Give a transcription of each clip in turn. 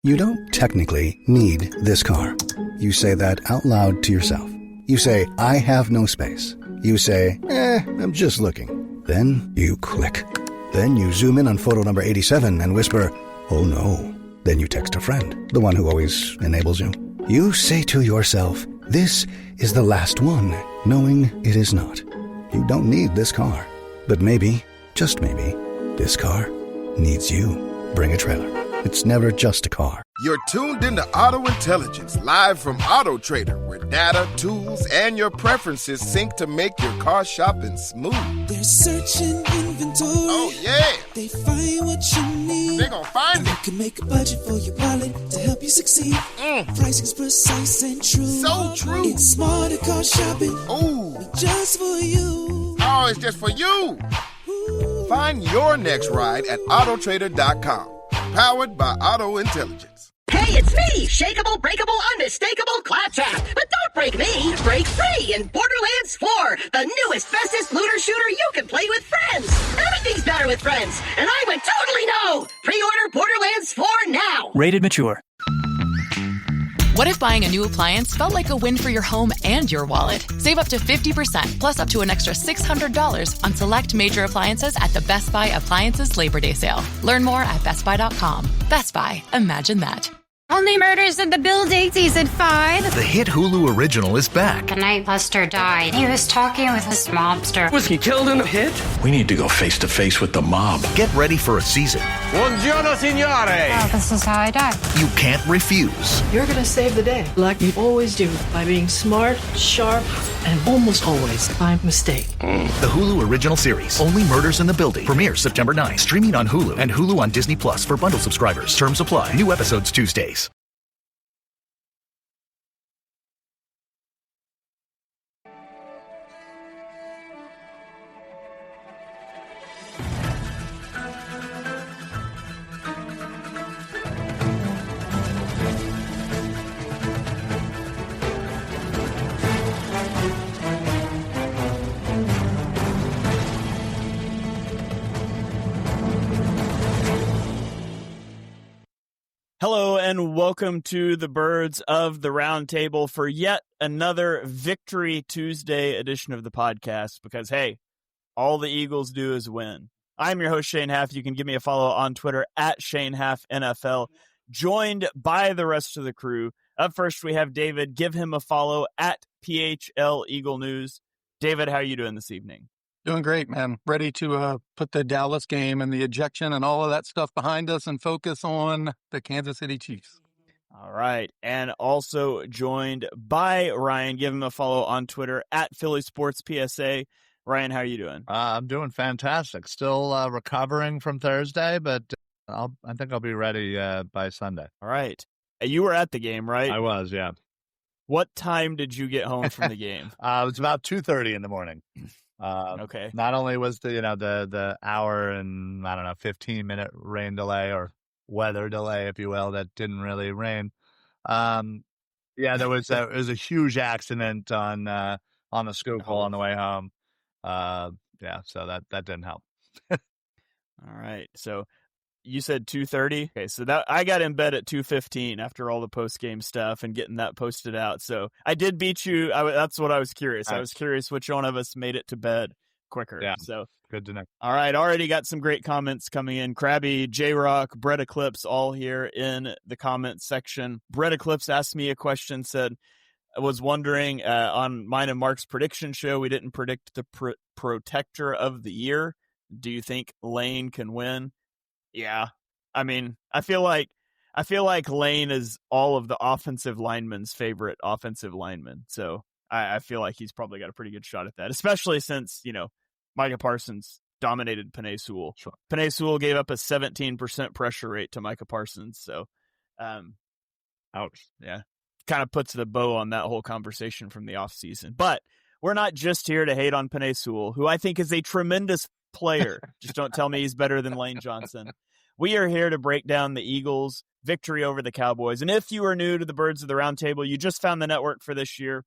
You don't technically need this car. You say that out loud to yourself. You say, I have no space. You say, I'm just looking. Then you click. Then you zoom in on photo number 87 and whisper, oh no. Then you text a friend, the one who always enables you. You say to yourself, this is the last one, knowing it is not. You don't need this car. But maybe, just maybe, this car needs you. Bring a trailer. It's never just a car. You're tuned into Auto Intelligence, live from Auto Trader, where data, tools, and your preferences sync to make your car shopping smooth. They're searching inventory. Oh, yeah. They find what you need. They're gonna find it. You can make a budget for your wallet to help you succeed. Pricing's precise and true. So true. It's smarter car shopping. Ooh. Just for you. Oh, it's just for you. Ooh. Find your next ride at autotrader.com. Powered by Auto Intelligence. Hey, it's me, shakeable, breakable, unmistakable Claptrap. But don't break me, break free in Borderlands 4, the newest, bestest looter shooter you can play with friends. Everything's better with friends, and I would totally know. Pre-order Borderlands 4 now. Rated mature. What if buying a new appliance felt like a win for your home and your wallet? Save up to 50%, plus up to an extra $600 on select major appliances at the Best Buy Appliances Labor Day sale. Learn more at bestbuy.com. Best Buy. Imagine that. Only Murders in the Building, Season 5. The hit Hulu original is back. The night Buster died, he was talking with this mobster. Was he killed in a hit? We need to go face to face with the mob. Get ready for a season Buongiorno, signore. Oh, this is how I die. you can't refuse. You're going to save the day, like you always do, by being smart, sharp, and almost always by mistake. The Hulu original series, Only Murders in the Building, premieres September 9. Streaming on Hulu and Hulu on Disney Plus for bundle subscribers. Terms apply. New episodes Tuesdays. Hello and welcome to the Birds of the Round Table for yet another Victory Tuesday edition of the podcast because, hey, all the Eagles do is win. I'm your host, Shane Haff. You can give me a follow on Twitter at ShaneHaffNFL, joined by the rest of the crew. Up first, we have David. Give him a follow at PHL Eagle News. David, how are you doing this evening? Doing great, man. Ready to put the Dallas game and the ejection and all of that stuff behind us and focus on the Kansas City Chiefs. All right. And also joined by Ryan. Give him a follow on Twitter at Philly Sports PSA. Ryan, how are you doing? I'm doing fantastic. Still recovering from Thursday, but I think I'll be ready by Sunday. All right. You were at the game, right? I was, yeah. What time did you get home from the game? It was about 2:30 in the morning. Okay. Not only was the hour and 15-minute rain delay or weather delay, if you will, that didn't really rain. There was it was a huge accident on the Schuylkill on the way home. So that didn't help. All right. So you said 2:30. Okay, so that I got in bed at 2:15 after all the post game stuff and getting that posted out. So I did beat you. That's what I was curious. I was curious which one of us made it to bed quicker. Yeah. So good to know. All right, already got some great comments coming in. Krabby, J-Rock, Brett Eclipse, all here in the comments section. Brett Eclipse asked me a question. Said, I was wondering on mine and Mark's prediction show, we didn't predict the protector of the year. Do you think Lane can win? Yeah, I mean, I feel like Lane is all of the offensive linemen's favorite offensive lineman. So I feel like he's probably got a pretty good shot at that, especially since, Micah Parsons dominated Penei Sewell. Sure. Penei Sewell gave up a 17% pressure rate to Micah Parsons. So, ouch. Yeah, kind of puts the bow on that whole conversation from the offseason. But we're not just here to hate on Penei Sewell, who I think is a tremendous player. Just don't tell me he's better than Lane Johnson. We are here to break down the Eagles' victory over the Cowboys. And if you are new to the Birds of the Round Table, you just found the network for this year.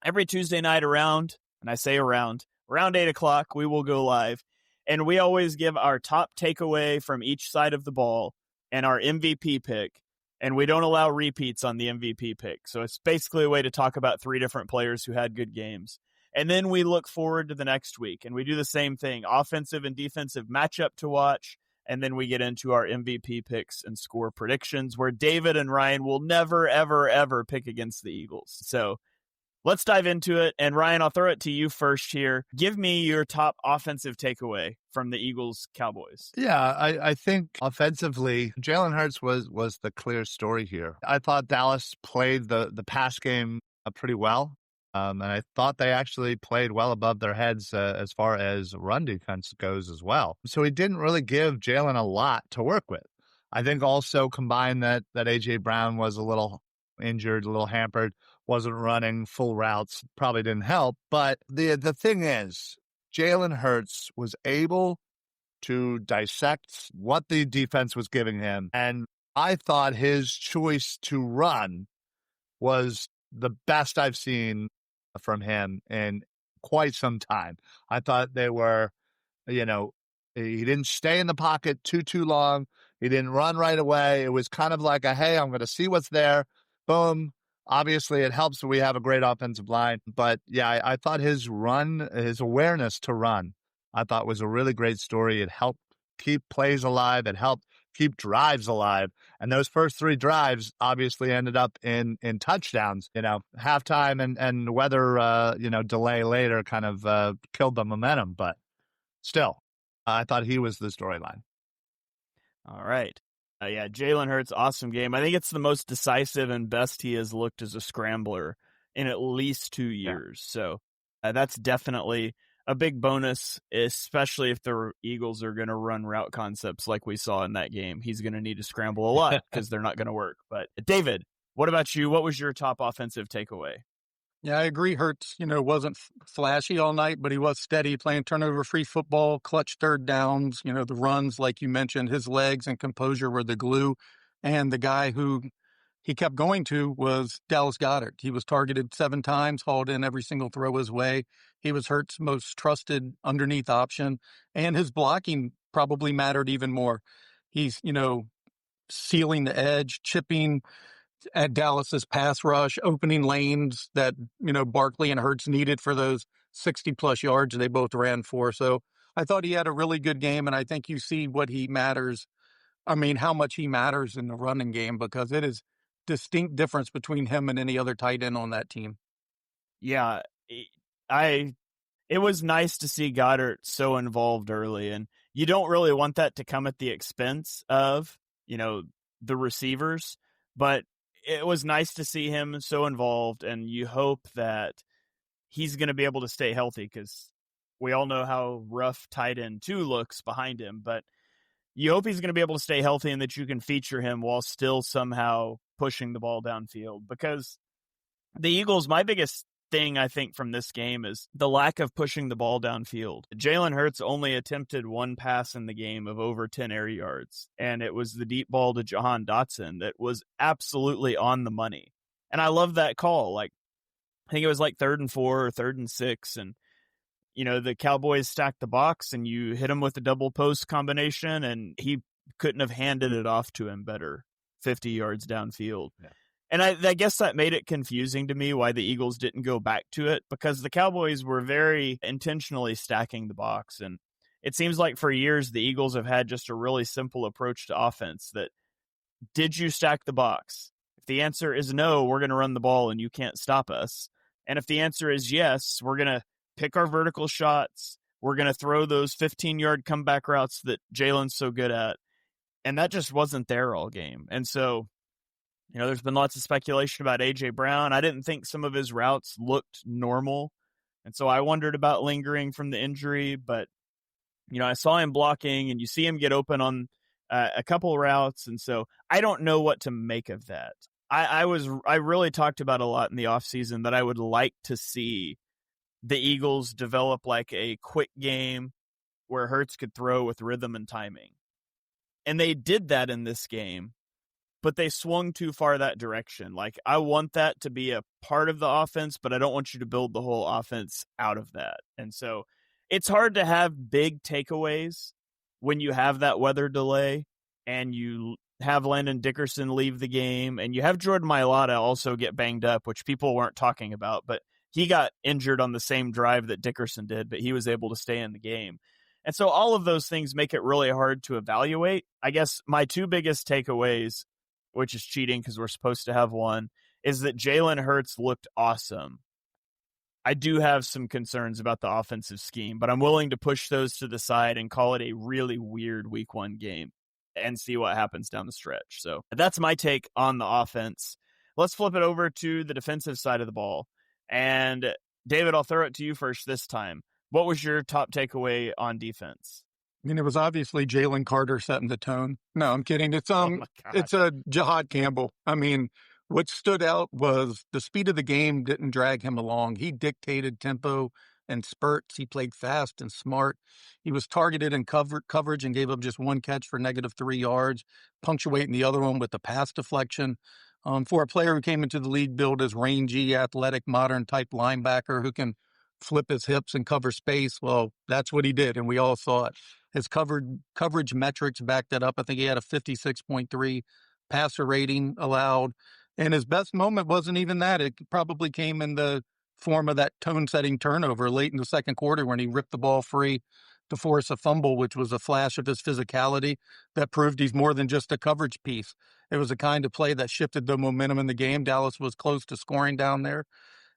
Every Tuesday night around 8 o'clock, we will go live. And we always give our top takeaway from each side of the ball and our MVP pick. And we don't allow repeats on the MVP pick. So it's basically a way to talk about 3 different players who had good games. And then we look forward to the next week, and we do the same thing, offensive and defensive matchup to watch. And then we get into our MVP picks and score predictions, where David and Ryan will never, ever, ever pick against the Eagles. So let's dive into it. And Ryan, I'll throw it to you first here. Give me your top offensive takeaway from the Eagles Cowboys. Yeah, I think offensively, Jalen Hurts was the clear story here. I thought Dallas played the pass game pretty well. And I thought they actually played well above their heads as far as run defense goes as well. So he didn't really give Jalen a lot to work with. I think also combined that A.J. Brown was a little injured, a little hampered, wasn't running full routes, probably didn't help. But the thing is, Jalen Hurts was able to dissect what the defense was giving him. And I thought his choice to run was the best I've seen from him in quite some time. I thought they were, he didn't stay in the pocket too long. He didn't run right away. It was kind of like hey, I'm going to see what's there. Boom. Obviously, it helps when we have a great offensive line. But yeah, I thought his awareness to run, I thought was a really great story. It helped keep plays alive. It helped keep drives alive. And those first 3 drives obviously ended up in touchdowns. Halftime and weather, delay later kind of killed the momentum. But still, I thought he was the storyline. All right. Yeah, Jalen Hurts, awesome game. I think it's the most decisive and best he has looked as a scrambler in at least 2 years. Yeah. So that's definitely a big bonus, especially if the Eagles are going to run route concepts like we saw in that game. He's going to need to scramble a lot because they're not going to work. But David, what about you? What was your top offensive takeaway? Yeah, I agree. Hurts, wasn't flashy all night, but he was steady, playing turnover-free football, clutch third downs, the runs, like you mentioned, his legs and composure were the glue. And the guy who he kept going to was Dallas Goedert. He was targeted 7 times, hauled in every single throw his way. He was Hurts' most trusted underneath option, and his blocking probably mattered even more. He's, sealing the edge, chipping at Dallas's pass rush, opening lanes that, Barkley and Hurts needed for those 60-plus yards they both ran for. So I thought he had a really good game, and I think you see how much he matters in the running game, because it is distinct difference between him and any other tight end on that team. Yeah, it was nice to see Goedert so involved early, and you don't really want that to come at the expense of, the receivers, but it was nice to see him so involved, and you hope that he's going to be able to stay healthy, because we all know how rough tight end 2 looks behind him, but you hope he's going to be able to stay healthy and that you can feature him while still somehow pushing the ball downfield. Because the Eagles, my biggest thing, I think, from this game is the lack of pushing the ball downfield. Jalen Hurts only attempted 1 pass in the game of over 10 air yards, and it was the deep ball to Jahan Dotson that was absolutely on the money. And I love that call. I think it was 3rd and 4 or 3rd and 6, and the Cowboys stacked the box, and you hit him with a double post combination, and he couldn't have handed it off to him better 50 yards downfield. Yeah. And I guess that made it confusing to me why the Eagles didn't go back to it, because the Cowboys were very intentionally stacking the box. And it seems like for years, the Eagles have had just a really simple approach to offense that, did you stack the box? If the answer is no, we're going to run the ball and you can't stop us. And if the answer is yes, we're going to pick our vertical shots. We're going to throw those 15-yard comeback routes that Jalen's so good at. And that just wasn't there all game. And so, there's been lots of speculation about A.J. Brown. I didn't think some of his routes looked normal. And so I wondered about lingering from the injury. But, I saw him blocking, and you see him get open on a couple routes. And so I don't know what to make of that. I really talked about a lot in the offseason that I would like to see the Eagles develop a quick game where Hurts could throw with rhythm and timing. And they did that in this game, but they swung too far that direction. I want that to be a part of the offense, but I don't want you to build the whole offense out of that. And so it's hard to have big takeaways when you have that weather delay and you have Landon Dickerson leave the game, and you have Jordan Mailata also get banged up, which people weren't talking about, but he got injured on the same drive that Dickerson did, but he was able to stay in the game. And so all of those things make it really hard to evaluate. I guess my two biggest takeaways, which is cheating because we're supposed to have one, is that Jalen Hurts looked awesome. I do have some concerns about the offensive scheme, but I'm willing to push those to the side and call it a really weird week 1 game and see what happens down the stretch. So that's my take on the offense. Let's flip it over to the defensive side of the ball. And David, I'll throw it to you first this time. What was your top takeaway on defense? I mean, it was obviously Jalen Carter setting the tone. No, I'm kidding. It's it's Jahad Campbell. I mean, what stood out was the speed of the game didn't drag him along. He dictated tempo and spurts. He played fast and smart. He was targeted in coverage and gave up just one catch for -3 yards, punctuating the other one with the pass deflection. For a player who came into the league billed as rangy, athletic, modern type linebacker who can flip his hips and cover space, well, that's what he did, and we all saw it. His coverage metrics backed that up. I think he had a 56.3 passer rating allowed, and his best moment wasn't even that. It probably came in the form of that tone-setting turnover late in the second quarter when he ripped the ball free to force a fumble, which was a flash of his physicality that proved he's more than just a coverage piece. It was a kind of play that shifted the momentum in the game. Dallas was close to scoring down there.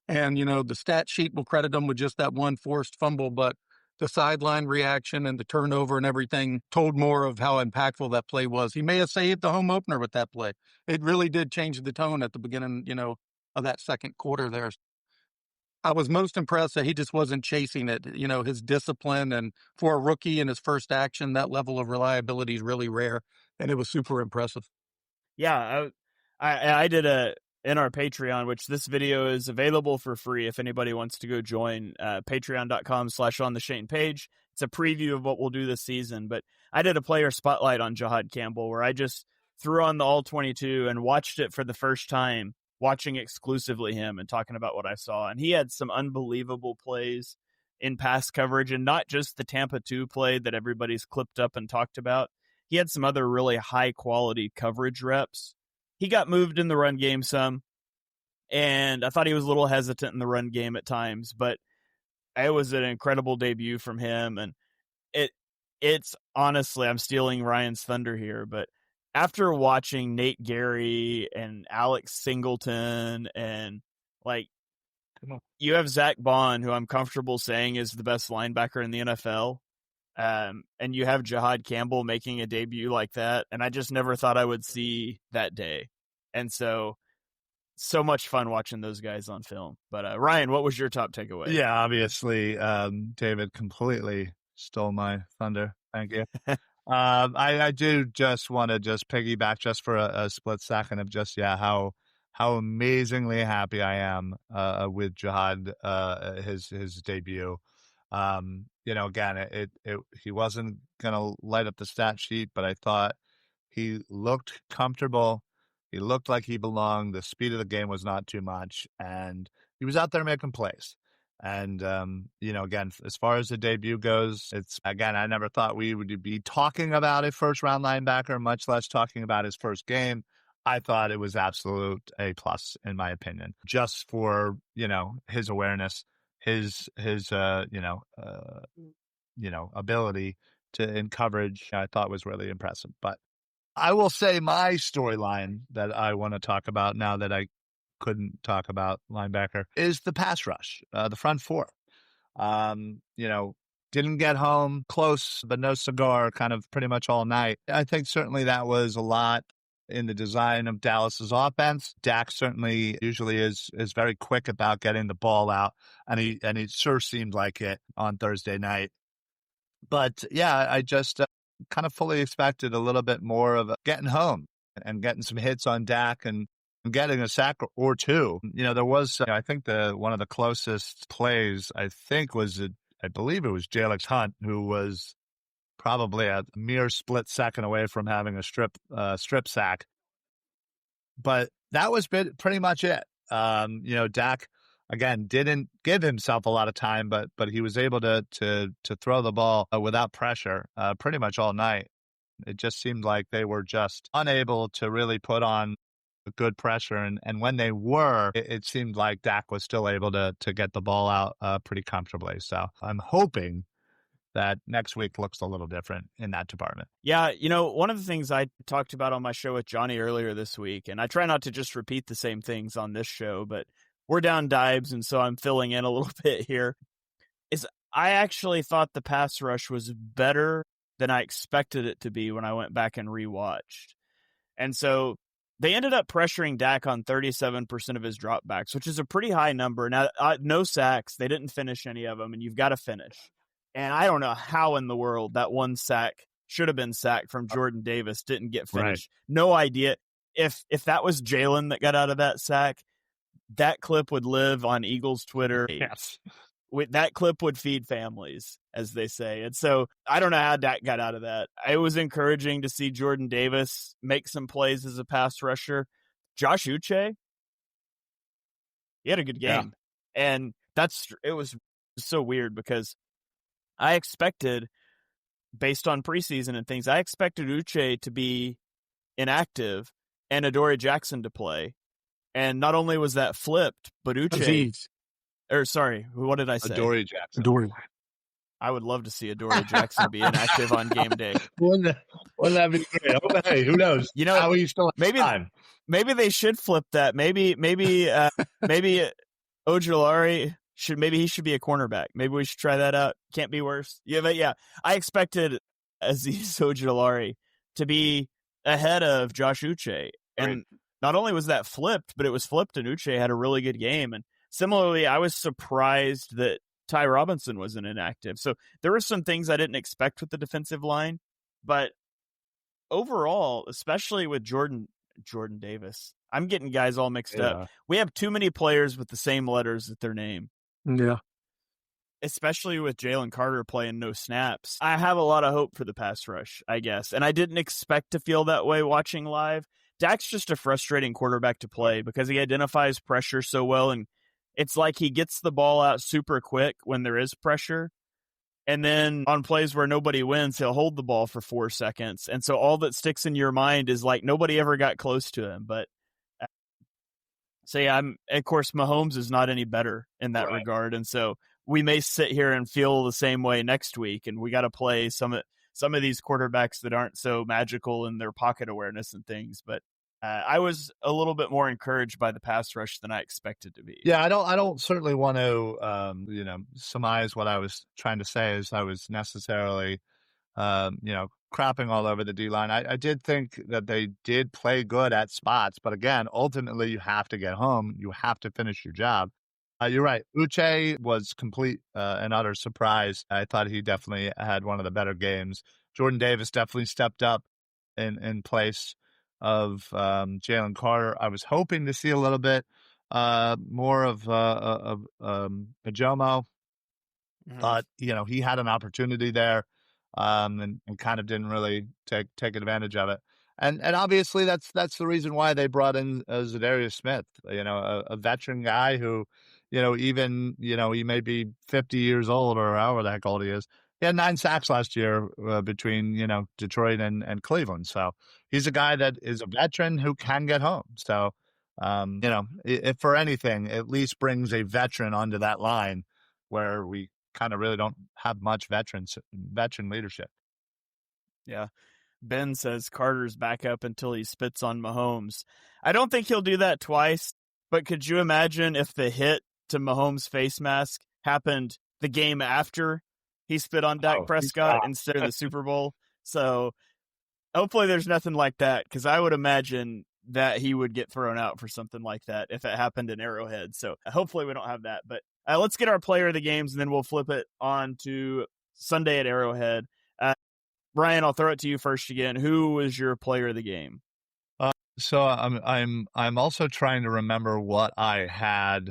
And, you know, the stat sheet will credit him with just that one forced fumble, but the sideline reaction and the turnover and everything told more of how impactful that play was. He may have saved the home opener with that play. It really did change the tone at the beginning, of that second quarter there. I was most impressed that he just wasn't chasing it. His discipline, and for a rookie in his first action, that level of reliability is really rare, and it was super impressive. Yeah, I did in our Patreon, which this video is available for free if anybody wants to go join, patreon.com/ontheshane page. It's a preview of what we'll do this season, but I did a player spotlight on Jahad Campbell where I just threw on the All-22 and watched it for the first time, watching exclusively him and talking about what I saw. And he had some unbelievable plays in pass coverage, and not just the Tampa 2 play that everybody's clipped up and talked about. He had some other really high-quality coverage reps. He got moved in the run game some, and I thought he was a little hesitant in the run game at times, but it was an incredible debut from him. And it's honestly, I'm stealing Ryan's thunder here, but after watching Nate Gary and Alex Singleton and you have Zach Bond, who I'm comfortable saying is the best linebacker in the NFL. And you have Jahad Campbell making a debut like that, and I just never thought I would see that day. And so much fun watching those guys on film. But Ryan, what was your top takeaway? Yeah, obviously, David completely stole my thunder. Thank you. I do just want to just piggyback just for a split second of just how amazingly happy I am with Jahad, his debut. Again, he wasn't going to light up the stat sheet, but I thought he looked comfortable. He looked like he belonged. The speed of the game was not too much, and he was out there making plays. And, again, as far as the debut goes, I never thought we would be talking about a first-round linebacker, much less talking about his first game. I thought it was absolute A+ in my opinion, just for, his awareness, his ability in coverage, I thought was really impressive. But I will say my storyline that I want to talk about now that I couldn't talk about linebacker is the pass rush, the front four. Didn't get home, close, but no cigar, kind of pretty much all night. I think certainly that was a lot in the design of Dallas's offense. Dak certainly usually is very quick about getting the ball out, and he sure seemed like it on Thursday night. But yeah, I just kind of fully expected a little bit more of getting home and getting some hits on Dak and getting a sack or two. There was, I think one of the closest plays, I believe it was Jalix Hunt, who was probably a mere split second away from having a strip sack. But that was pretty much it. Dak, again, didn't give himself a lot of time, but he was able to throw the ball without pressure pretty much all night. It just seemed like they were just unable to really put on good pressure. And when they were, it seemed like Dak was still able to get the ball out pretty comfortably. So I'm hoping that next week looks a little different in that department. Yeah, one of the things I talked about on my show with Johnny earlier this week, and I try not to just repeat the same things on this show, but we're down Dibes, and so I'm filling in a little bit here, is I actually thought the pass rush was better than I expected it to be when I went back and rewatched. And so they ended up pressuring Dak on 37% of his dropbacks, which is a pretty high number. Now, no sacks. They didn't finish any of them, and you've got to finish. And I don't know how in the world that one sack should have been sacked from Jordan Davis didn't get finished. Right. No idea. If that was Jalen that got out of that sack, that clip would live on Eagles Twitter. Yes. That clip would feed families, as they say. And so I don't know how Dak got out of that. It was encouraging to see Jordan Davis make some plays as a pass rusher. Josh Uche, he had a good game. Yeah. And it was so weird because I expected, based on preseason and things, I expected Uche to be inactive and Adoree Jackson to play. And not only was that flipped, but Uche... what did I say? Adoree Jackson. Adoree. I would love to see Adoree Jackson be inactive on game day. Wouldn't that be great? Hey, who knows? How are you still maybe they should flip that. Maybe Ojulari he should be a cornerback. Maybe we should try that out. Can't be worse. Yeah, but yeah, I expected Azeez Ojulari to be ahead of Josh Uche. And not only was that flipped, but it was flipped and Uche had a really good game. And similarly, I was surprised that Ty Robinson wasn't inactive. So there were some things I didn't expect with the defensive line, but overall, especially with Jordan Davis, I'm getting guys all mixed up. We have too many players with the same letters at their name. Yeah. Especially with Jalen Carter playing no snaps. I have a lot of hope for the pass rush, I guess. And I didn't expect to feel that way watching live. Dak's just a frustrating quarterback to play because he identifies pressure so well, and it's like he gets the ball out super quick when there is pressure. And then on plays where nobody wins, he'll hold the ball for 4 seconds. And so all that sticks in your mind is like nobody ever got close to him. But of course, Mahomes is not any better in that regard. And so we may sit here and feel the same way next week. And we got to play some of these quarterbacks that aren't so magical in their pocket awareness and things. But I was a little bit more encouraged by the pass rush than I expected to be. Yeah, I don't certainly want to, surmise what I was trying to say as I was necessarily, crapping all over the D-line. I did think that they did play good at spots, but again, ultimately you have to get home. You have to finish your job. You're right. Uche was complete and utter surprise. I thought he definitely had one of the better games. Jordan Davis definitely stepped up in place of Jalen Carter. I was hoping to see a little bit more of Ajomo. But, he had an opportunity there and kind of didn't really take advantage of it. And obviously that's the reason why they brought in Zadarius Smith, a veteran guy who, even, he may be 50 years old or however the heck old he is. He had 9 sacks last year between, Detroit and Cleveland. So he's a guy that is a veteran who can get home. So, if for anything, at least brings a veteran onto that line where we kind of really don't have much veteran leadership. Yeah. Ben says Carter's back up until he spits on Mahomes. I don't think he'll do that twice, but could you imagine if the hit to Mahomes' face mask happened the game after he spit on Dak Prescott instead of the Super Bowl? So hopefully there's nothing like that, because I would imagine that he would get thrown out for something like that if it happened in Arrowhead. So hopefully we don't have that. But let's get our player of the games, and then we'll flip it on to Sunday at Arrowhead. Brian, I'll throw it to you first again. Who was your player of the game? So I'm also trying to remember what I had.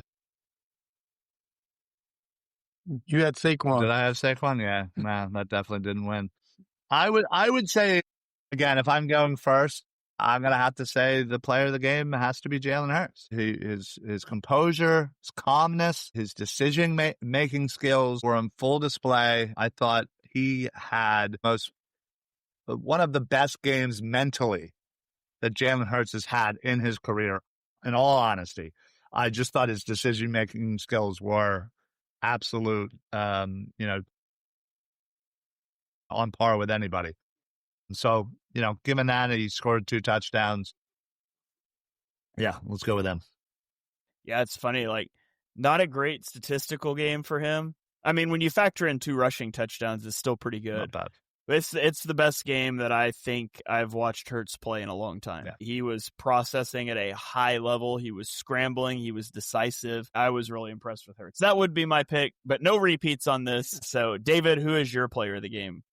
You had Saquon. Did I have Saquon? Yeah, nah, that definitely didn't win. I would say, again, if I'm going first, I'm gonna have to say the player of the game has to be Jalen Hurts. His composure, his calmness, his decision making skills were on full display. I thought he had most one of the best games mentally that Jalen Hurts has had in his career, in all honesty. I just thought his decision-making skills were absolute, on par with anybody. So, given that he scored 2 touchdowns, yeah, let's go with him. Yeah, it's funny. Like, not a great statistical game for him. I mean, when you factor in 2 rushing touchdowns, it's still pretty good. Not bad. It's the best game that I think I've watched Hurts play in a long time. Yeah. He was processing at a high level. He was scrambling. He was decisive. I was really impressed with Hurts. That would be my pick, but no repeats on this. So, David, who is your player of the game?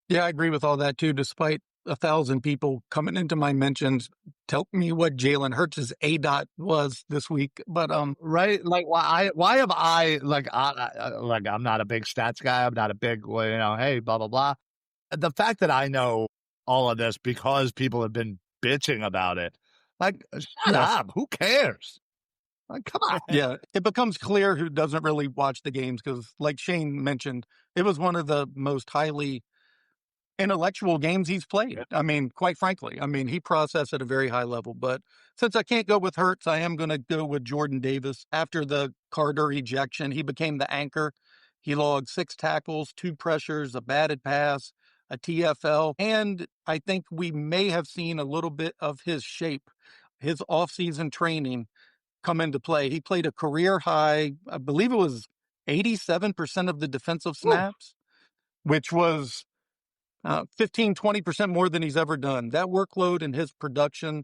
Yeah, I agree with all that too, despite 1,000 people coming into my mentions tell me what Jalen Hurts' ADOT was this week. But right, like why have I I'm not a big stats guy. I'm not a big hey, blah blah blah. The fact that I know all of this because people have been bitching about it, like shut up. Who cares? Like, come on. Yeah, it becomes clear who doesn't really watch the games because, like Shane mentioned, it was one of the most highly intellectual games he's played. I mean, quite frankly, he processed at a very high level. But since I can't go with Hurts, I am going to go with Jordan Davis. After the Carter ejection, he became the anchor. He logged 6 tackles, 2 pressures, a batted pass, a TFL, and I think we may have seen a little bit of his shape, his offseason training come into play. He played a career high, I believe it was 87% of the defensive snaps, which was 15-20% more than he's ever done. That workload and his production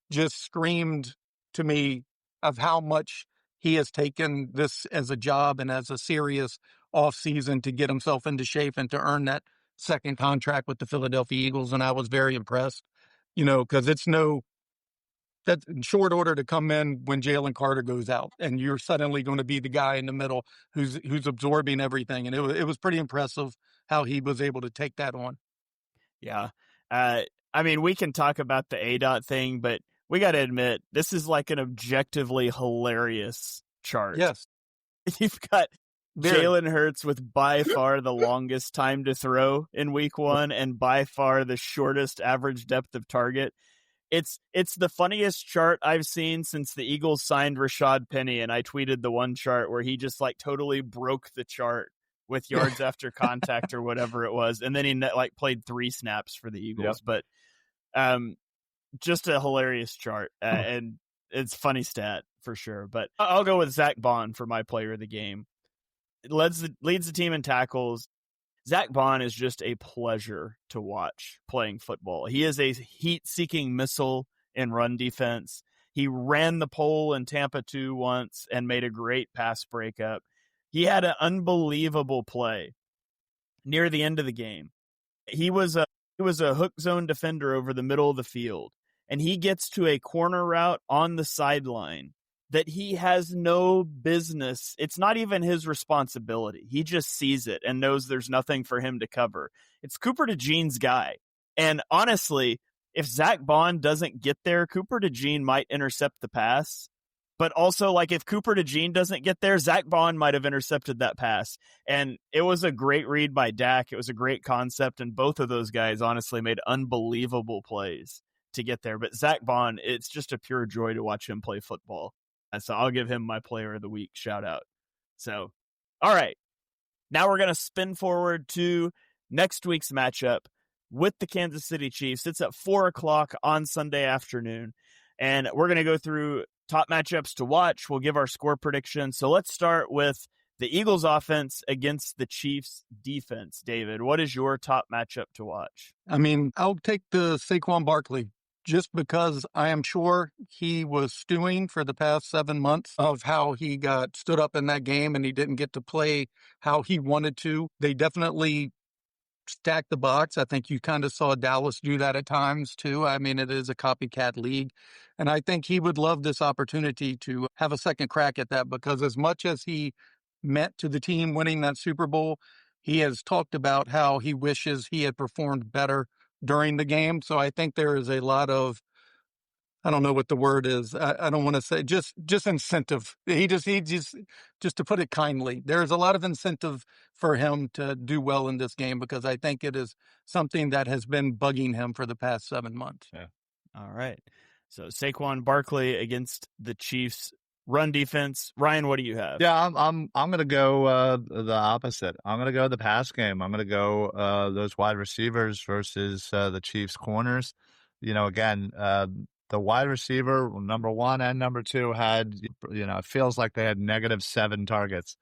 just screamed to me of how much he has taken this as a job and as a serious offseason to get himself into shape and to earn that second contract with the Philadelphia Eagles. And I was very impressed, because that's in short order to come in when Jalen Carter goes out and you're suddenly going to be the guy in the middle who's absorbing everything. And it was pretty impressive how he was able to take that on. Yeah. We can talk about the ADOT thing, but we got to admit, this is like an objectively hilarious chart. Yes. You've got Jalen Hurts with by far the longest time to throw in week 1 and by far the shortest average depth of target. It's the funniest chart I've seen since the Eagles signed Rashad Penny, and I tweeted the one chart where he just totally broke the chart with yards after contact or whatever it was, and then he played 3 snaps for the Eagles. Yep. But just a hilarious chart, and it's a funny stat for sure. But I'll go with Zach Bond for my player of the game. Leads the team in tackles. Zach Bond is just a pleasure to watch playing football. He is a heat-seeking missile in run defense. He ran the pole in Tampa 2 once and made a great pass breakup. He had an unbelievable play near the end of the game. He was a hook zone defender over the middle of the field, and he gets to a corner route on the sideline that he has no business. It's not even his responsibility. He just sees it and knows there's nothing for him to cover. It's Cooper DeJean's guy. And honestly, if Zach Bond doesn't get there, Cooper DeJean might intercept the pass. But also, if Cooper DeJean doesn't get there, Zach Bond might have intercepted that pass. And it was a great read by Dak. It was a great concept. And both of those guys honestly made unbelievable plays to get there. But Zach Bond, it's just a pure joy to watch him play football. So I'll give him my player of the week shout out. So, all right. Now we're going to spin forward to next week's matchup with the Kansas City Chiefs. It's at 4:00 on Sunday afternoon. And we're going to go through top matchups to watch. We'll give our score prediction. So let's start with the Eagles offense against the Chiefs defense. David, what is your top matchup to watch? I'll take the Saquon Barkley just because I am sure he was stewing for the past 7 months of how he got stood up in that game and he didn't get to play how he wanted to. They definitely stacked the box. I think you kind of saw Dallas do that at times too. It is a copycat league. And I think he would love this opportunity to have a second crack at that because as much as he meant to the team winning that Super Bowl, he has talked about how he wishes he had performed better during the game. So I think there is a lot of I don't know what the word is. I don't want to say just incentive. He just to put it kindly, there's a lot of incentive for him to do well in this game because I think it is something that has been bugging him for the past 7 months. Yeah. All right. So Saquon Barkley against the Chiefs run defense. Ryan, what do you have? Yeah, I'm going to go the opposite. I'm going to go the pass game. I'm going to go those wide receivers versus the Chiefs corners. Again, the wide receiver, number 1 and number 2 had, it feels like they had -7 targets.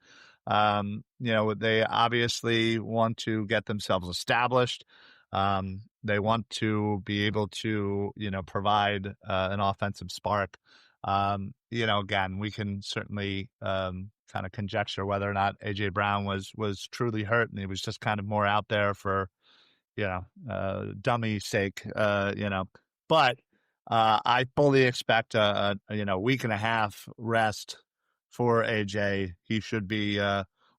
They obviously want to get themselves established. They want to be able to, provide an offensive spark. Again, we can certainly kind of conjecture whether or not A.J. Brown was truly hurt and he was just kind of more out there for, dummy sake, But I fully expect a week and a half rest for AJ. He should be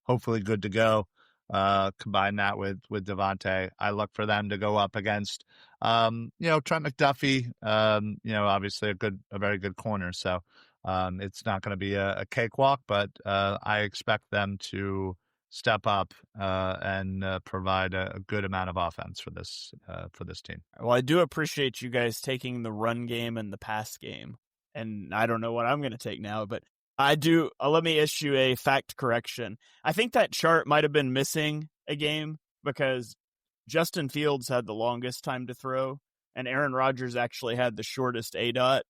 hopefully good to go. Combine that with Devontae. I look for them to go up against, Trent McDuffie, obviously a very good corner. So it's not going to be a cakewalk, but I expect them to step up and provide a good amount of offense for this team. Well, I do appreciate you guys taking the run game and the pass game, and I don't know what I'm going to take now, but I do. Let me issue a fact correction. I think that chart might have been missing a game because Justin Fields had the longest time to throw, and Aaron Rodgers actually had the shortest ADOT.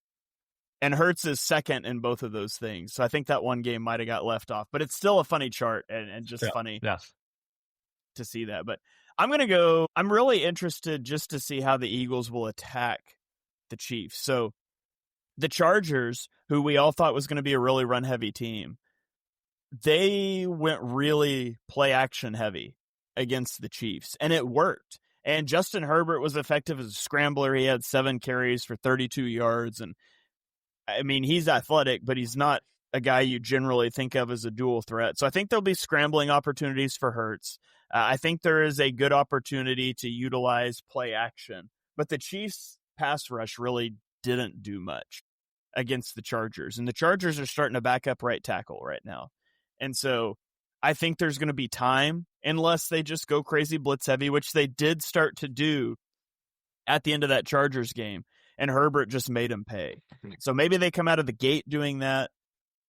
And Hurts is second in both of those things. So I think that one game might have got left off. But it's still a funny chart and just funny to see that. But I'm going to go. I'm really interested just to see how the Eagles will attack the Chiefs. So the Chargers, who we all thought was going to be a really run-heavy team, they went really play-action heavy against the Chiefs. And it worked. And Justin Herbert was effective as a scrambler. He had 7 carries for 32 yards. And I mean, he's athletic, but he's not a guy you generally think of as a dual threat. So I think there'll be scrambling opportunities for Hurts. I think there is a good opportunity to utilize play action. But the Chiefs' pass rush really didn't do much against the Chargers. And the Chargers are starting to back up right tackle right now. And so I think there's going to be time, unless they just go crazy blitz heavy, which they did start to do at the end of that Chargers game. And Herbert just made him pay. So maybe they come out of the gate doing that.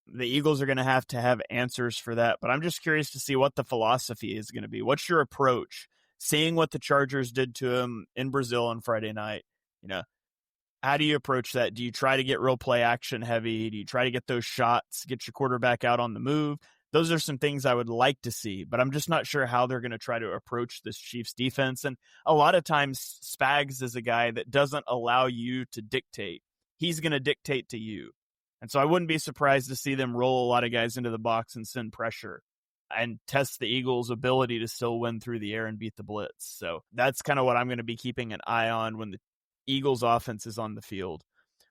The Eagles are going to have answers for that. But I'm just curious to see what the philosophy is going to be. What's your approach? Seeing what the Chargers did to him in Brazil on Friday night, how do you approach that? Do you try to get real play action heavy? Do you try to get those shots, get your quarterback out on the move? Those are some things I would like to see, but I'm just not sure how they're going to try to approach this Chiefs defense. And a lot of times Spags is a guy that doesn't allow you to dictate. He's going to dictate to you. And so I wouldn't be surprised to see them roll a lot of guys into the box and send pressure and test the Eagles' ability to still win through the air and beat the blitz. So that's kind of what I'm going to be keeping an eye on when the Eagles offense is on the field.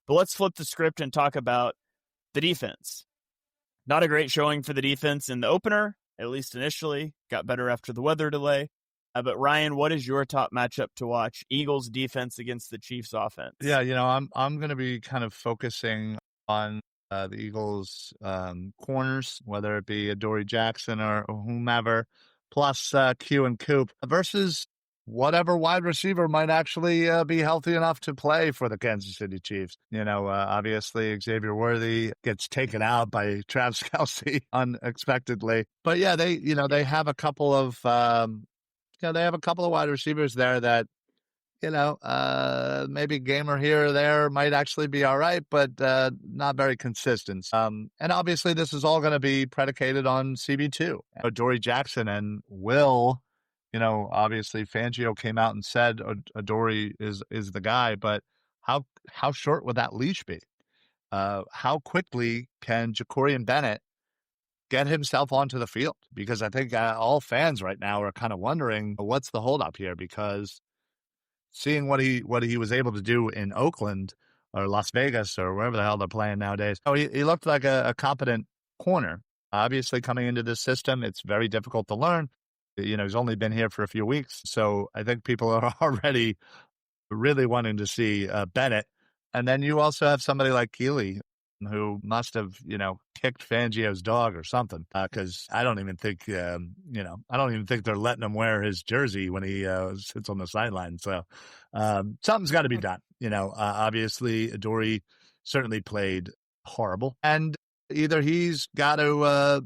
But let's flip the script and talk about the defense. Not a great showing for the defense in the opener, at least initially. Got better after the weather delay. But Ryan, what is your top matchup to watch? Eagles defense against the Chiefs offense. Yeah, I'm going to be kind of focusing on the Eagles corners, whether it be Adoree Jackson or whomever, plus Q and Coop versus whatever wide receiver might actually be healthy enough to play for the Kansas City Chiefs. Obviously Xavier Worthy gets taken out by Travis Kelce unexpectedly. But yeah, they have a couple of wide receivers there that, maybe gamer here or there might actually be all right, but not very consistent. And obviously this is all going to be predicated on CB2. Adoree Jackson and Will. Obviously Fangio came out and said Adoree is the guy, but how short would that leash be? How quickly can Jacorian Bennett get himself onto the field? Because I think all fans right now are kind of wondering what's the holdup here, because seeing what he was able to do in Oakland or Las Vegas or wherever the hell they're playing nowadays, he looked like a competent corner. Obviously coming into this system, it's very difficult to learn. He's only been here for a few weeks. So I think people are already really wanting to see Bennett And then you also have somebody like Keeley, who must have, kicked Fangio's dog or something. Because I don't even think, I don't even think they're letting him wear his jersey when he sits on the sideline. So something's got to be done. Obviously, Adoree certainly played horrible. And either he's got to,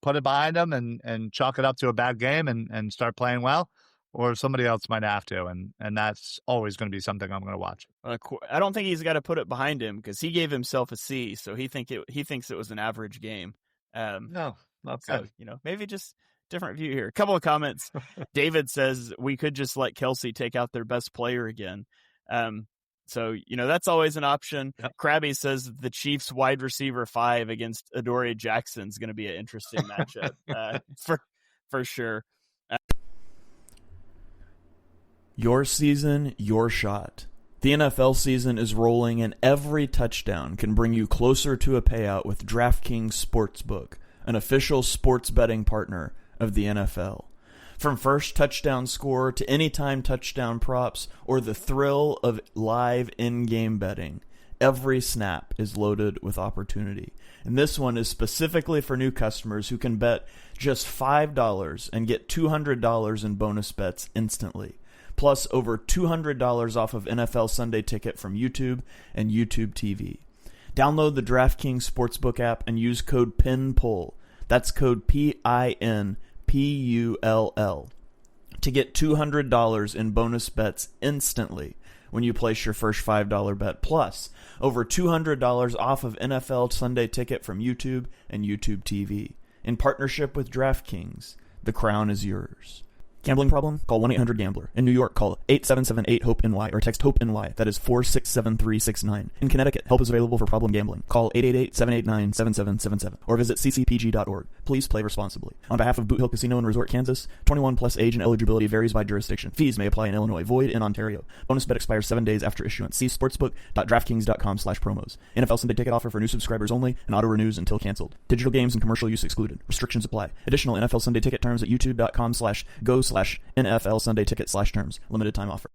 put it behind him and chalk it up to a bad game and start playing well, or somebody else might have to. And that's always going to be something I'm going to watch. I don't think he's got to put it behind him because he gave himself a C, so he thinks it was an average game. No, okay. So, maybe just different view here. A couple of comments. David says we could just let Kelsey take out their best player again. So, that's always an option. Yep. Krabby says the Chiefs wide receiver 5 against Adoree Jackson is going to be an interesting matchup for sure. Your season, your shot. The NFL season is rolling, and every touchdown can bring you closer to a payout with DraftKings Sportsbook, an official sports betting partner of the NFL. From first touchdown score to anytime touchdown props or the thrill of live in-game betting, every snap is loaded with opportunity. And this one is specifically for new customers who can bet just $5 and get $200 in bonus bets instantly. Plus over $200 off of NFL Sunday Ticket from YouTube and YouTube TV. Download the DraftKings Sportsbook app and use code PINPULL. That's code PINPULL to get $200 in bonus bets instantly when you place your first $5 bet. Plus over $200 off of NFL Sunday Ticket from YouTube and YouTube TV. In partnership with DraftKings, the crown is yours. Gambling problem? Call 1-800-GAMBLER. In New York, call 8778-HOPE-NY or text HOPE-NY. That is 467-369. In Connecticut, help is available for problem gambling. Call 888-789-7777 or visit ccpg.org. Please play responsibly. On behalf of Boot Hill Casino and Resort, Kansas, 21 plus age and eligibility varies by jurisdiction. Fees may apply in Illinois. Void in Ontario. Bonus bet expires 7 days after issuance. See sportsbook.draftkings.com/promos. NFL Sunday Ticket offer for new subscribers only and auto renews until canceled. Digital games and commercial use excluded. Restrictions apply. Additional NFL Sunday Ticket terms at youtube.com/go/NFL Sunday Ticket/terms. Limited time offer.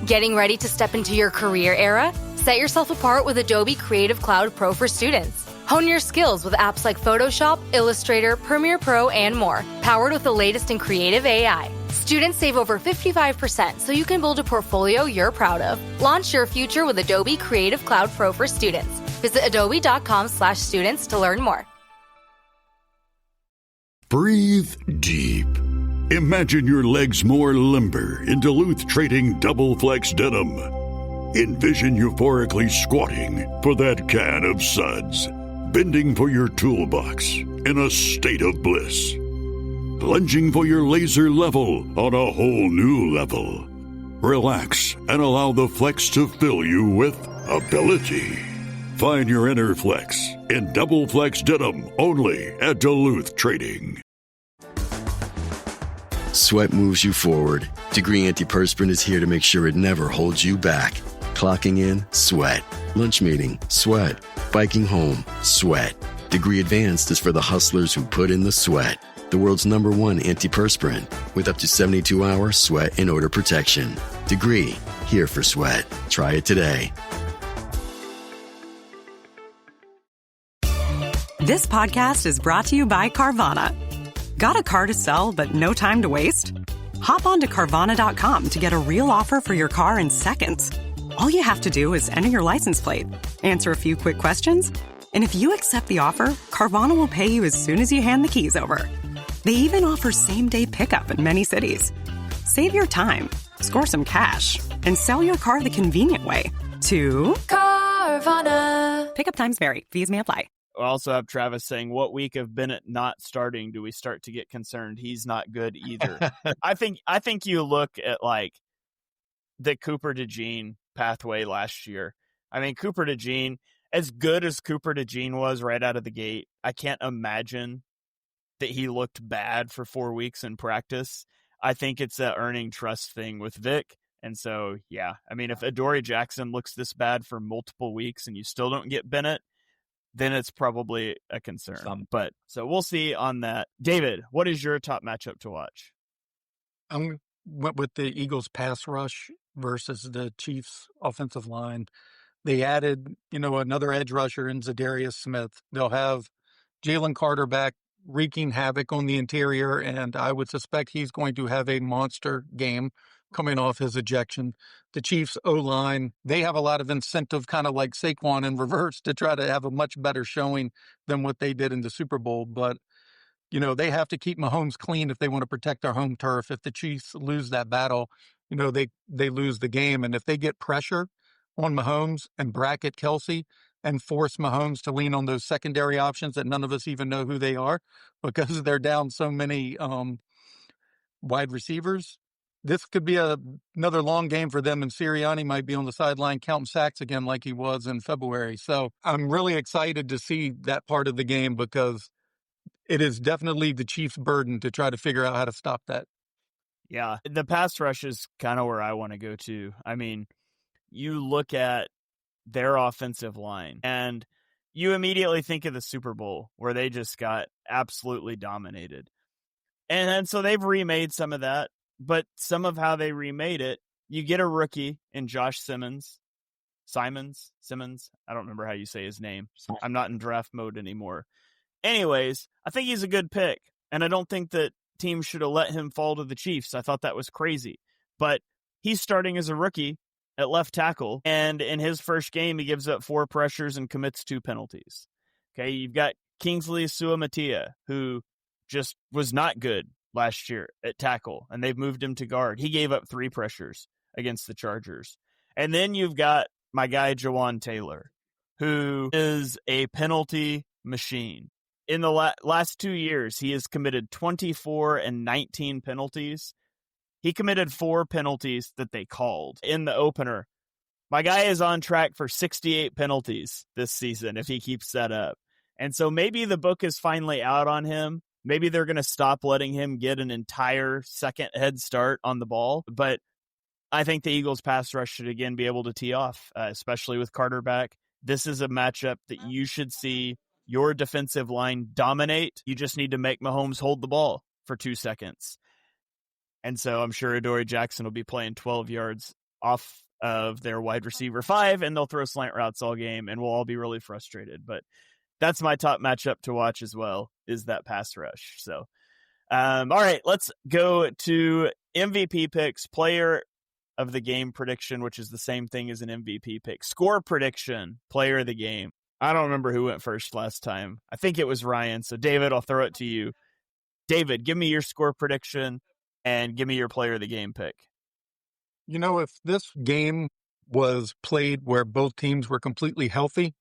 Getting ready to step into your career era? Set yourself apart with Adobe Creative Cloud Pro for students. Hone your skills with apps like Photoshop, Illustrator, Premiere Pro, and more, powered with the latest in creative AI. Students save over 55% so you can build a portfolio you're proud of. Launch your future with Adobe Creative Cloud Pro for students. Visit adobe.com/students to learn more. Breathe deep. Imagine your legs more limber in Duluth Trading Double Flex Denim. Envision euphorically squatting for that can of suds, bending for your toolbox in a state of bliss, lunging for your laser level on a whole new level. Relax and allow the flex to fill you with ability. Find your inner flex in Double Flex Denim only at Duluth Trading. Sweat moves you forward. Degree Antiperspirant is here to make sure it never holds you back. Clocking in, sweat. Lunch meeting, sweat. Biking home, sweat. Degree Advanced is for the hustlers who put in the sweat. The world's #1 antiperspirant with up to 72-hour sweat and odor protection. Degree, here for sweat. Try it today. This podcast is brought to you by Carvana. Got a car to sell but no time to waste? Hop on to Carvana.com to get a real offer for your car in seconds. All you have to do is enter your license plate, answer a few quick questions, and if you accept the offer, Carvana will pay you as soon as you hand the keys over. They even offer same-day pickup in many cities. Save your time, score some cash, and sell your car the convenient way to Carvana. Pickup times vary. Fees may apply. We also have Travis saying, what week of Bennett not starting do we start to get concerned? He's not good either. I think you look at like the Cooper DeJean pathway last year. I mean, Cooper DeJean, as good as Cooper DeJean was right out of the gate, I can't imagine that he looked bad for 4 weeks in practice. I think it's a earning trust thing with Vic. And so, yeah, I mean, if Adoree Jackson looks this bad for multiple weeks and you still don't get Bennett, then it's probably a concern. But so we'll see on that. David, what is your top matchup to watch? I went with the Eagles pass rush versus the Chiefs offensive line. They added, another edge rusher in Zadarius Smith. They'll have Jalen Carter back wreaking havoc on the interior, and I would suspect he's going to have a monster game coming off his ejection. The Chiefs O-line, they have a lot of incentive, kind of like Saquon in reverse, to try to have a much better showing than what they did in the Super Bowl. But, they have to keep Mahomes clean if they want to protect their home turf. If the Chiefs lose that battle, they lose the game. And if they get pressure on Mahomes and bracket Kelsey and force Mahomes to lean on those secondary options that none of us even know who they are because they're down so many wide receivers, this could be another long game for them, and Sirianni might be on the sideline counting sacks again like he was in February. So I'm really excited to see that part of the game because it is definitely the Chiefs' burden to try to figure out how to stop that. Yeah, the pass rush is kind of where I want to go to. I mean, you look at their offensive line and you immediately think of the Super Bowl where they just got absolutely dominated. And so they've remade some of that, but some of how they remade it, you get a rookie in Josh Simmons. I don't remember how you say his name. I'm not in draft mode anymore. Anyways, I think he's a good pick, and I don't think that teams should have let him fall to the Chiefs. I thought that was crazy. But he's starting as a rookie at left tackle, and in his first game, he gives up 4 pressures and commits 2 penalties. Okay, you've got Kingsley Suamatia, who just was not good last year at tackle, and they've moved him to guard. He gave up 3 pressures against the Chargers. And then you've got my guy, Jawan Taylor, who is a penalty machine. In the last 2 years, he has committed 24 and 19 penalties. He committed 4 penalties that they called in the opener. My guy is on track for 68 penalties this season if he keeps that up. And so maybe the book is finally out on him. Maybe they're going to stop letting him get an entire second head start on the ball. But I think the Eagles pass rush should again be able to tee off, especially with Carter back. This is a matchup that you should see your defensive line dominate. You just need to make Mahomes hold the ball for 2 seconds. And so I'm sure Adoree Jackson will be playing 12 yards off of their wide receiver 5, and they'll throw slant routes all game, and we'll all be really frustrated. But that's my top matchup to watch as well, is that pass rush. So, all right, let's go to MVP picks, player of the game prediction, which is the same thing as an MVP pick. Score prediction, player of the game. I don't remember who went first last time. I think it was Ryan. So, David, I'll throw it to you. David, give me your score prediction and give me your player of the game pick. If this game was played where both teams were completely healthy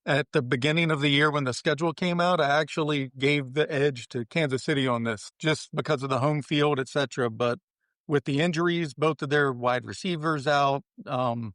at the beginning of the year when the schedule came out, I actually gave the edge to Kansas City on this just because of the home field, etc. But with the injuries, both of their wide receivers out, and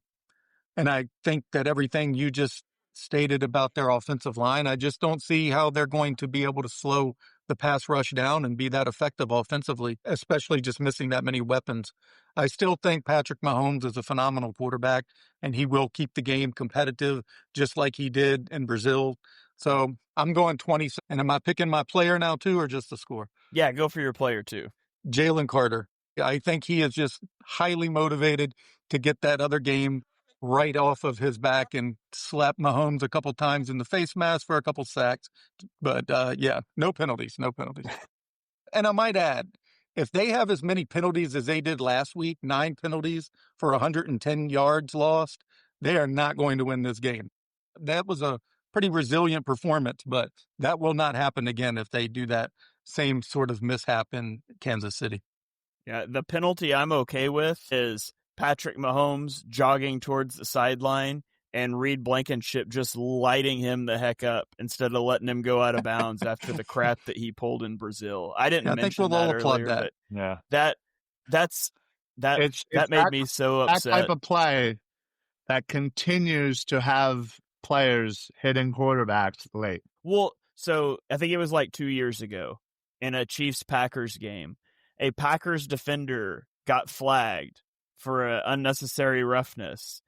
I think that everything you just stated about their offensive line, I just don't see how they're going to be able to slow the pass rush down and be that effective offensively, especially just missing that many weapons. I still think Patrick Mahomes is a phenomenal quarterback, and he will keep the game competitive just like he did in Brazil. So I'm going 20. And am I picking my player now too, or just the score? Yeah, go for your player too. Jalen Carter. I think he is just highly motivated to get that other game right off of his back and slap Mahomes a couple times in the face mask for a couple sacks. But yeah, no penalties. And I might add, if they have as many penalties as they did last week, 9 penalties for 110 yards lost, they are not going to win this game. That was a pretty resilient performance, but that will not happen again if they do that same sort of mishap in Kansas City. Yeah, the penalty I'm okay with is Patrick Mahomes jogging towards the sideline and Reed Blankenship just lighting him the heck up instead of letting him go out of bounds after the crap that he pulled in Brazil. I didn't mention that earlier, but yeah, that made me so upset. That type of play that continues to have players hitting quarterbacks late. Well, so I think it was like 2 years ago in a Chiefs-Packers game. A Packers defender got flagged for unnecessary roughness.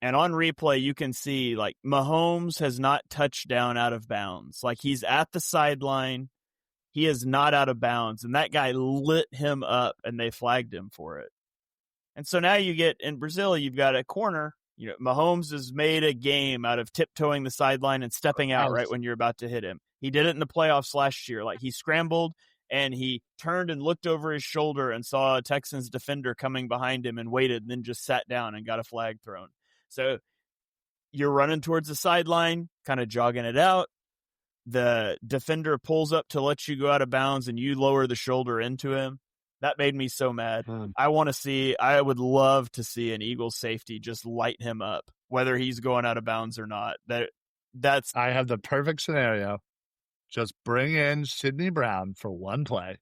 And on replay, you can see, like, Mahomes has not touched down out of bounds. Like, he's at the sideline. He is not out of bounds. And that guy lit him up, and they flagged him for it. And so now you get in Brazil, you've got a corner. Mahomes has made a game out of tiptoeing the sideline and stepping out right when you're about to hit him. He did it in the playoffs last year. Like, he scrambled and he turned and looked over his shoulder and saw a Texans defender coming behind him and waited, and then just sat down and got a flag thrown. So you're running towards the sideline, kind of jogging it out. The defender pulls up to let you go out of bounds and you lower the shoulder into him. That made me so mad. I would love to see an Eagles safety just light him up, whether he's going out of bounds or not. I have the perfect scenario. Just bring in Sidney Brown for one play.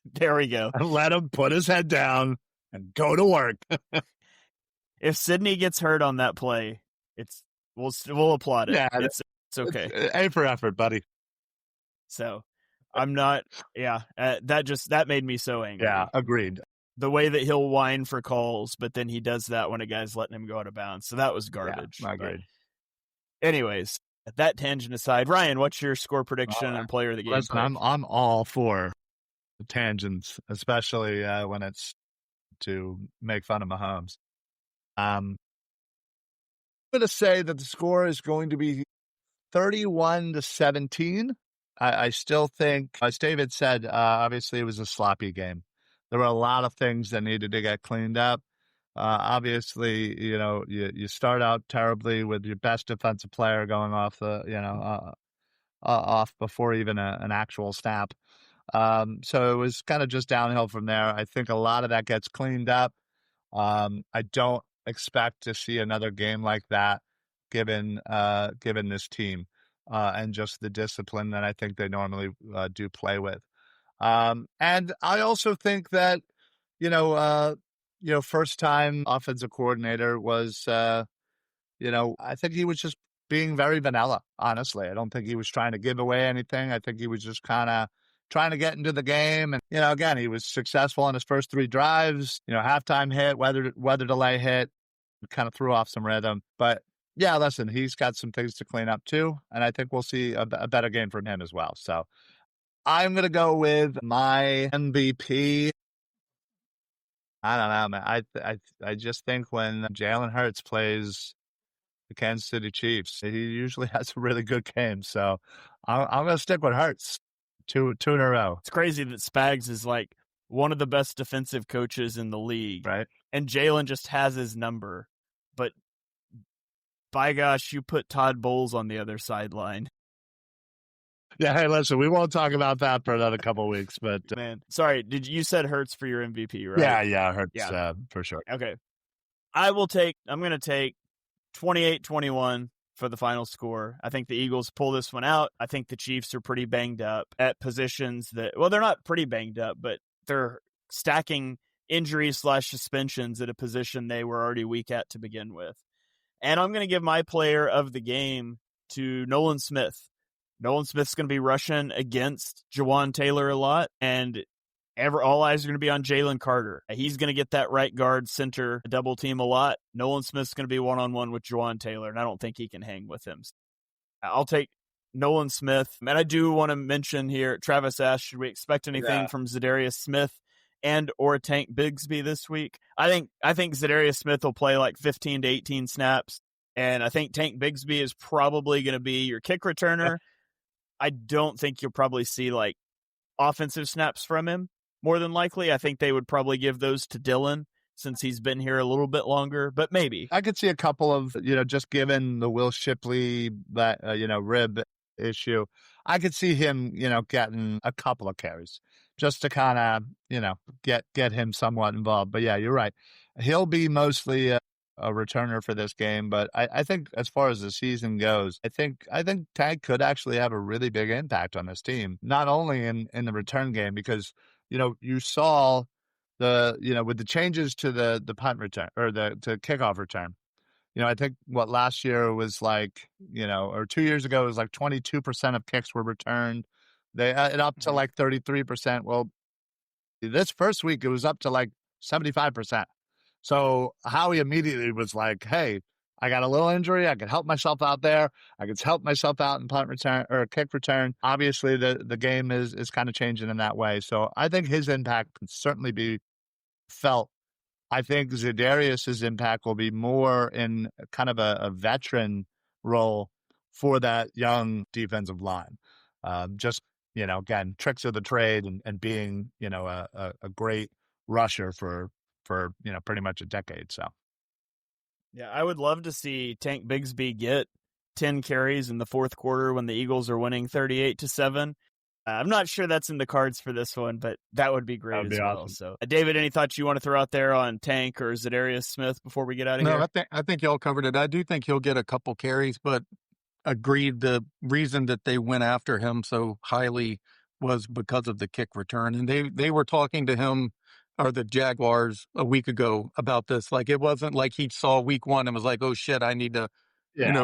There we go. And let him put his head down and go to work. If Sidney gets hurt on that play, we'll applaud it. Yeah, it's okay. A for effort, buddy. So I'm not, that made me so angry. Yeah, agreed. The way that he'll whine for calls, but then he does that when a guy's letting him go out of bounds. So that was garbage. Yeah, I agreed. Anyways, that tangent aside, Ryan, what's your score prediction and player of the game? Listen, I'm all for tangents, especially when it's to make fun of Mahomes. I'm going to say that the score is going to be 31-17. I still think, as David said, obviously it was a sloppy game. There were a lot of things that needed to get cleaned up. Obviously, you start out terribly with your best defensive player going off off before even an actual snap. So it was kind of just downhill from there. I think a lot of that gets cleaned up. I don't expect to see another game like that given this team. And just the discipline that I think they normally do play with. And I also think that, first time offensive coordinator was, I think he was just being very vanilla, honestly. I don't think he was trying to give away anything. I think he was just kind of trying to get into the game. And, again, he was successful in his first 3 drives, halftime hit, weather delay hit, kind of threw off some rhythm. But yeah, listen, he's got some things to clean up too, and I think we'll see a better game from him as well. So I'm going to go with my MVP. I don't know, man. I just think when Jalen Hurts plays the Kansas City Chiefs, he usually has a really good game. So I'm going to stick with Hurts. Two in a row. It's crazy that Spags is like one of the best defensive coaches in the league. Right. And Jalen just has his number. But by gosh, you put Todd Bowles on the other sideline. Yeah, hey, listen, we won't talk about that for another couple of weeks, but man, sorry, you said Hurts for your MVP, right? Yeah, Hurts for sure. Okay. I'm going to take 28-21 for the final score. I think the Eagles pull this one out. I think the Chiefs are pretty banged up at positions they're not pretty banged up, but they're stacking injuries / suspensions at a position they were already weak at to begin with. And I'm going to give my player of the game to Nolan Smith. Nolan Smith's going to be rushing against Jawan Taylor a lot, and all eyes are going to be on Jalen Carter. He's going to get that right guard center double team a lot. Nolan Smith's going to be one-on-one with Jawan Taylor, and I don't think he can hang with him. I'll take Nolan Smith. And I do want to mention here, Travis asked, should we expect anything from Zadarius Smith and or Tank Bigsby this week? I think Zadarius Smith will play like 15 to 18 snaps, and I think Tank Bigsby is probably going to be your kick returner. I don't think you'll probably see like offensive snaps from him. More than likely, I think they would probably give those to Dylan since he's been here a little bit longer, but maybe. I could see a couple of, just given the Will Shipley, rib issue, I could see him, getting a couple of carries just to kind of, get him somewhat involved. But yeah, you're right. He'll be mostly a returner for this game. But I think as far as the season goes, I think Tank could actually have a really big impact on this team, not only in the return game, because, you saw with the changes to the punt return or to kickoff return, I think last year was like, or 2 years ago, it was like 22% of kicks were returned. They it up to like 33%. Well, this first week, it was up to like 75%. So Howie immediately was like, hey, I got a little injury. I can help myself out there. I can help myself out in punt return or kick return. Obviously, the game is kind of changing in that way. So I think his impact can certainly be felt I think Za'Darius's impact will be more in kind of a veteran role for that young defensive line. Just, again, tricks of the trade and being, a great rusher for pretty much a decade. So, yeah, I would love to see Tank Bigsby get 10 carries in the fourth quarter when the Eagles are winning 38-7. I'm not sure that's in the cards for this one, but that would be great as well. Awesome. So, David, any thoughts you want to throw out there on Tank or Za'Darius Smith before we get out of here? No, I think y'all covered it. I do think he'll get a couple carries, but agreed the reason that they went after him so highly was because of the kick return. And they were talking to him or the Jaguars a week ago about this. Like, it wasn't like he saw week one and was like, oh shit, I need to,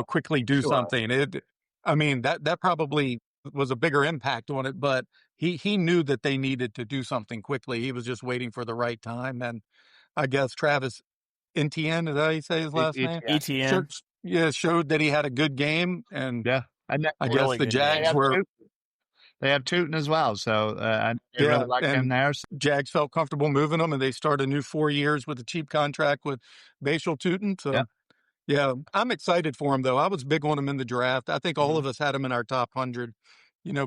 quickly do something. That probably was a bigger impact on it, but he knew that they needed to do something quickly. He was just waiting for the right time. And I guess Travis Etienne, is that how you say his last name? Etienne. Showed that he had a good game. And I guess the Jags were... They have Tootin as well, so I really like him there. Jags felt comfortable moving him, and they start a new 4 years with a cheap contract with Bashal Tootin. So, I'm excited for him, though. I was big on him in the draft. I think all of us had him in our top 100,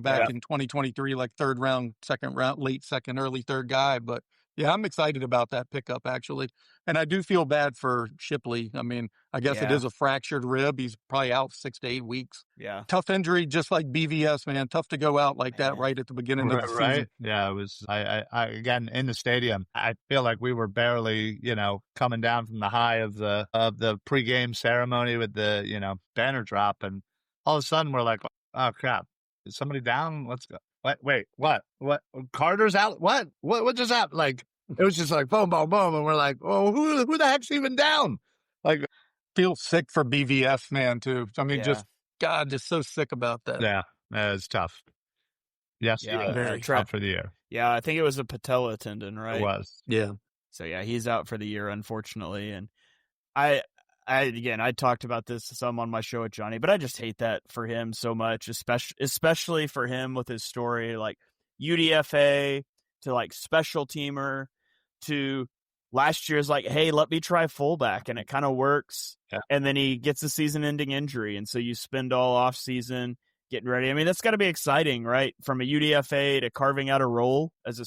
back in 2023, like third round, second round, late second, early third guy. But, yeah, I'm excited about that pickup, actually. And I do feel bad for Shipley. I mean, I guess it is a fractured rib. He's probably out 6 to 8 weeks. Yeah. Tough injury, just like BVS, man. Tough to go out like that right at the beginning of the season. Yeah, it was, I again, in the stadium, I feel like we were barely, coming down from the high of the pregame ceremony with the, banner drop. And all of a sudden we're like, oh, crap. Is somebody down? Let's go. Wait, what? Carter's out? What just happened? Like, it was just like boom, boom, boom. And we're like, oh, who the heck's even down? Like, feel sick for BVS, man, too. I mean, just so sick about that. Yeah, it's tough. Yes, very out for the year. Yeah, I think it was a patella tendon, right? It was. Yeah. So, yeah, he's out for the year, unfortunately. And I talked about this some on my show with Johnny, but I just hate that for him so much, especially for him with his story, like UDFA to like special teamer to last year's like, hey, let me try fullback, and it kind of works. Yeah. And then he gets a season-ending injury, and so you spend all off season getting ready. I mean, that's got to be exciting, right? From a UDFA to carving out a role as a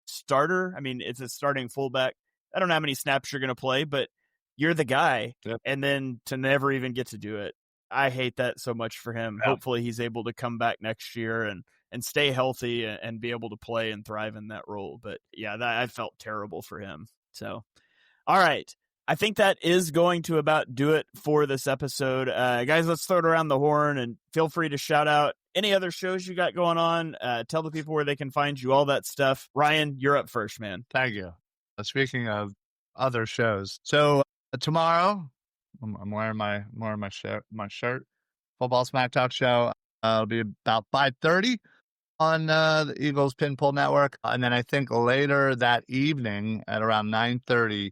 starter. I mean, it's a starting fullback. I don't know how many snaps you're going to play, but you're the guy, and then to never even get to do it. I hate that so much for him. Yeah. Hopefully he's able to come back next year and stay healthy and be able to play and thrive in that role. But yeah, I felt terrible for him. So, all right. I think that is going to about do it for this episode. Guys, let's throw it around the horn and feel free to shout out any other shows you got going on. Tell the people where they can find you, all that stuff. Ryan, you're up first, man. Thank you. Speaking of other shows, so tomorrow I'm wearing my shirt. Football Smack Talk show. It'll be about 5:30 on the Eagles Pin Pull Network, and then I think later that evening at around 9:30,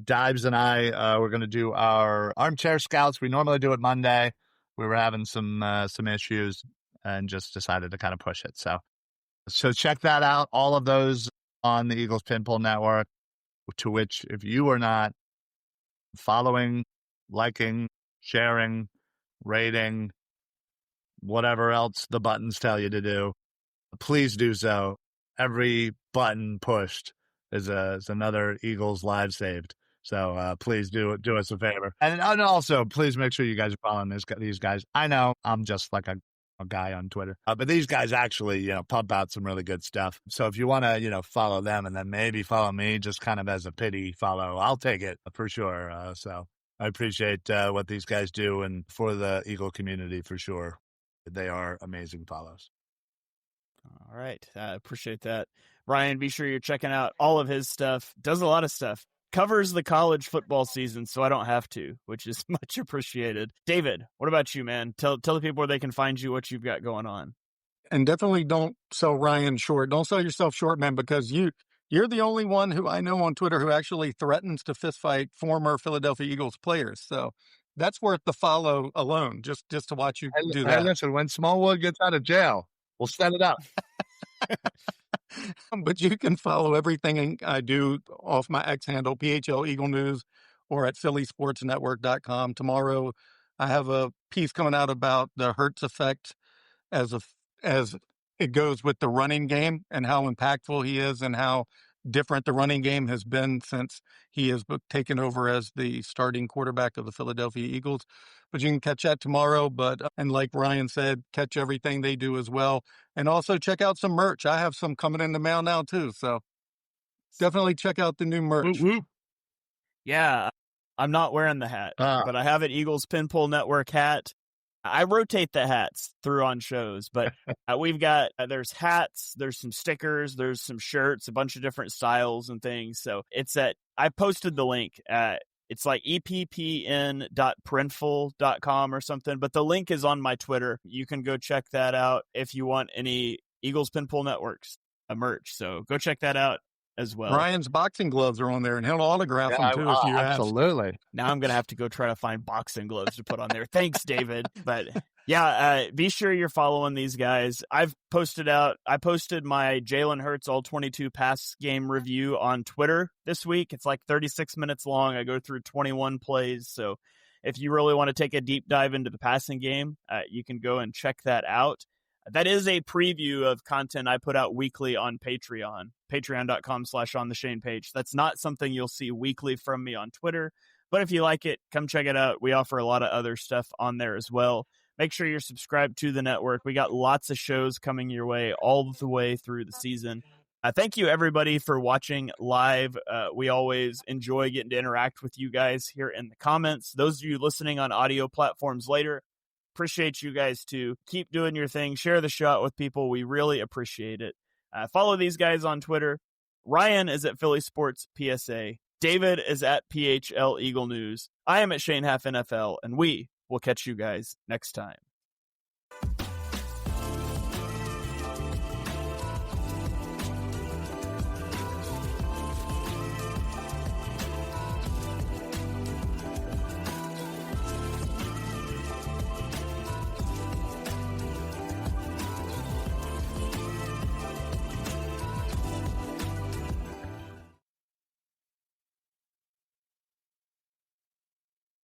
Dives and I we're going to do our Armchair Scouts. We normally do it Monday. We were having some issues and just decided to kind of push it. So check that out. All of those on the Eagles Pin Pull Network. To which, if you are not following, liking, sharing, rating, whatever else the buttons tell you to do, please do so. Every button pushed is another Eagles live saved. So please do us a favor. And also, please make sure you guys are following these guys. I know I'm just like a guy on Twitter, but these guys actually, pump out some really good stuff. So if you want to, follow them and then maybe follow me just kind of as a pity follow, I'll take it for sure. So I appreciate what these guys do, and for the Eagle community for sure. They are amazing follows. All right. I appreciate that. Ryan, be sure you're checking out all of his stuff. Does a lot of stuff. Covers the college football season, so I don't have to, which is much appreciated. David, what about you, man? Tell the people where they can find you, what you've got going on. And definitely don't sell Ryan short. Don't sell yourself short, man, because you're the only one who I know on Twitter who actually threatens to fistfight former Philadelphia Eagles players. So that's worth the follow alone, just to watch you do that. Listen, when Smallwood gets out of jail, we'll set it up. But you can follow everything I do off my X handle, PHL Eagle News, or at phillysportsnetwork.com. Tomorrow, I have a piece coming out about the Hurts effect as it goes with the running game and how impactful he is and how different the running game has been since he has taken over as the starting quarterback of the Philadelphia Eagles. But you can catch that tomorrow. And like Ryan said, catch everything they do as well. And also check out some merch. I have some coming in the mail now too. So definitely check out the new merch. Yeah, I'm not wearing the hat, but I have an Eagles Pinpull Network hat. I rotate the hats through on shows, but we've got, there's hats, there's some stickers, there's some shirts, a bunch of different styles and things. So I posted the link it's like eppn.printful.com or something, but the link is on my Twitter. You can go check that out if you want any Eagles Pinpull Networks merch. So go check that out as well. Ryan's boxing gloves are on there, and he'll autograph them too if you ask. Absolutely. Now I'm going to have to go try to find boxing gloves to put on there. Thanks, David. But yeah, be sure you're following these guys. I posted my Jalen Hurts all 22 pass game review on Twitter this week. It's like 36 minutes long. I go through 21 plays. So if you really want to take a deep dive into the passing game, you can go and check that out. That is a preview of content I put out weekly on Patreon, patreon.com/ontheshane page. That's not something you'll see weekly from me on Twitter, but if you like it, come check it out. We offer a lot of other stuff on there as well. Make sure you're subscribed to the network. We got lots of shows coming your way all the way through the season. Thank you, everybody, for watching live. We always enjoy getting to interact with you guys here in the comments. Those of you listening on audio platforms later, appreciate you guys too. Keep doing your thing. Share the show with people. We really appreciate it. Follow these guys on Twitter. Ryan is at Philly Sports PSA. David is at PHL Eagle News. I am at Shane Half NFL, and we will catch you guys next time.